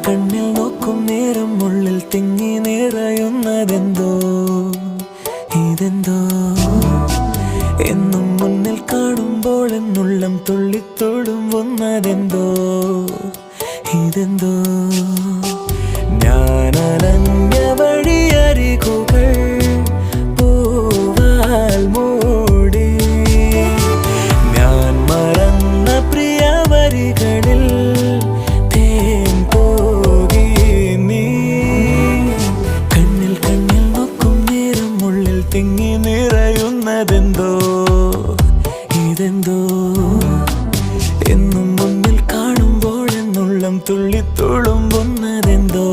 കണ്ണിൽ നോക്കും നേരം ഉള്ളിൽ തിങ്ങി നിറയുന്നതെന്തോ ഇതെന്തോ എന്നും മുന്നിൽ കാണുമ്പോൾ എന്നുള്ളം തുള്ളിത്തുളുമ്പുന്നതെന്തോ ഇതെന്തോ ഞാനലഞ്ഞ വഴിയരികുകൾ പൂവാൽ മൂടി ഞാൻ മറന്ന പ്രിയ വരികളിൽ തേൻ പോകി നീ കണ്ണിൽ കണ്ണിൽ നോക്കും നേരം ഉള്ളിൽ തിങ്ങി നിറയുന്നതെന്തോ ഇതെന്തോ എന്നും മുന്നിൽ കാണുമ്പോൾ എന്നുള്ളം തുള്ളിത്തുളുമ്പുന്നതെന്തോ